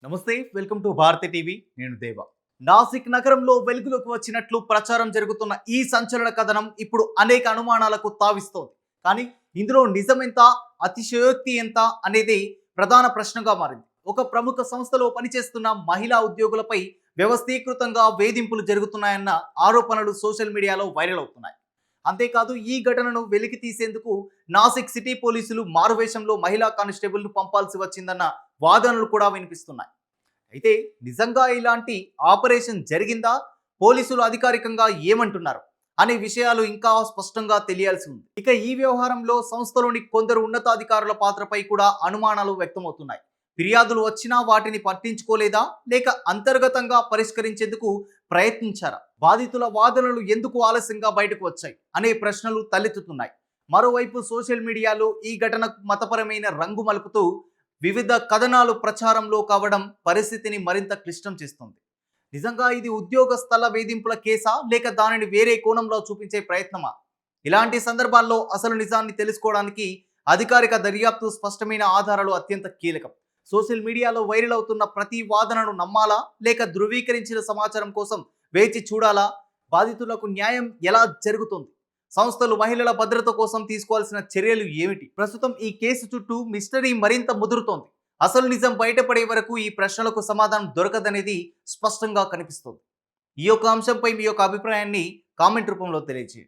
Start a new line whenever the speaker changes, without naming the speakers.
నమస్తే, welcome to Bharati TV. నేను దేవ. నాసిక్ నగరంలో వెలుగులోకి వచ్చినట్లు ప్రచారం జరుగుతున్న ఈ సంచలన కథనం ఇప్పుడు అనేక అనుమానాలకు తావిస్తోంది. కానీ ఇందులో నిజమెంత, అతిశయోక్తి ఎంత అనేది ప్రధాన ప్రశ్నగా మారింది. ఒక ప్రముఖ సంస్థలో పనిచేస్తున్న మహిళా ఉద్యోగులపై వ్యవస్థీకృతంగా వేధింపులు జరుగుతున్నాయన్న ఆరోపణలు సోషల్ మీడియాలో వైరల్ అవుతున్నాయి. అంతేకాదు, ఈ ఘటనను వెలికి తీసేందుకు నాసిక్ సిటీ పోలీసులు మారువేషంలో మహిళా కానిస్టేబుల్ను పంపాల్సి వచ్చిందన్న వాదనలు కూడా వినిపిస్తున్నాయి. అయితే నిజంగా ఇలాంటి ఆపరేషన్ జరిగిందా, పోలీసులు అధికారికంగా ఏమంటున్నారు అనే విషయాలు ఇంకా స్పష్టంగా తెలియాల్సి ఉంది. ఇక ఈ వ్యవహారంలో సంస్థలోని కొందరు ఉన్నతాధికారుల పాత్రపై కూడా అనుమానాలు వ్యక్తమవుతున్నాయి. ఫిర్యాదులు వచ్చినా వాటిని పట్టించుకోలేదా, లేక అంతర్గతంగా పరిష్కరించేందుకు ప్రయత్నించారా? బాధితుల వాదనలు ఎందుకు ఆలస్యంగా బయటకు వచ్చాయి అనే ప్రశ్నలు తలెత్తుతున్నాయి. మరోవైపు సోషల్ మీడియాలో ఈ ఘటనకు మతపరమైన రంగు మలుపుతూ వివిధ కథనాలు ప్రచారంలో కావడం పరిస్థితిని మరింత క్లిష్టం చేస్తుంది. నిజంగా ఇది ఉద్యోగ స్థల వేధింపుల కేసా, లేక దానిని వేరే కోణంలో చూపించే ప్రయత్నమా? ఇలాంటి సందర్భాల్లో అసలు నిజాన్ని తెలుసుకోవడానికి అధికారిక దర్యాప్తు, స్పష్టమైన ఆధారాలు అత్యంత కీలకం. సోషల్ మీడియాలో వైరల్ అవుతున్న ప్రతి వాదనను నమ్మాలా, లేక ధృవీకరించిన సమాచారం కోసం వేచి చూడాలా? బాధితులకు న్యాయం ఎలా జరుగుతుంది? సంస్థలు మహిళల భద్రత కోసం తీసుకోవాల్సిన చర్యలు ఏమిటి? ప్రస్తుతం ఈ కేసు చుట్టూ మిస్టరీ మరింత ముదురుతోంది. అసలు నిజం బయటపడే వరకు ఈ ప్రశ్నలకు సమాధానం దొరకదనేది స్పష్టంగా కనిపిస్తోంది. ఈ యొక్క అంశంపై మీ యొక్క అభిప్రాయాన్ని కామెంట్ రూపంలో తెలియజేయండి.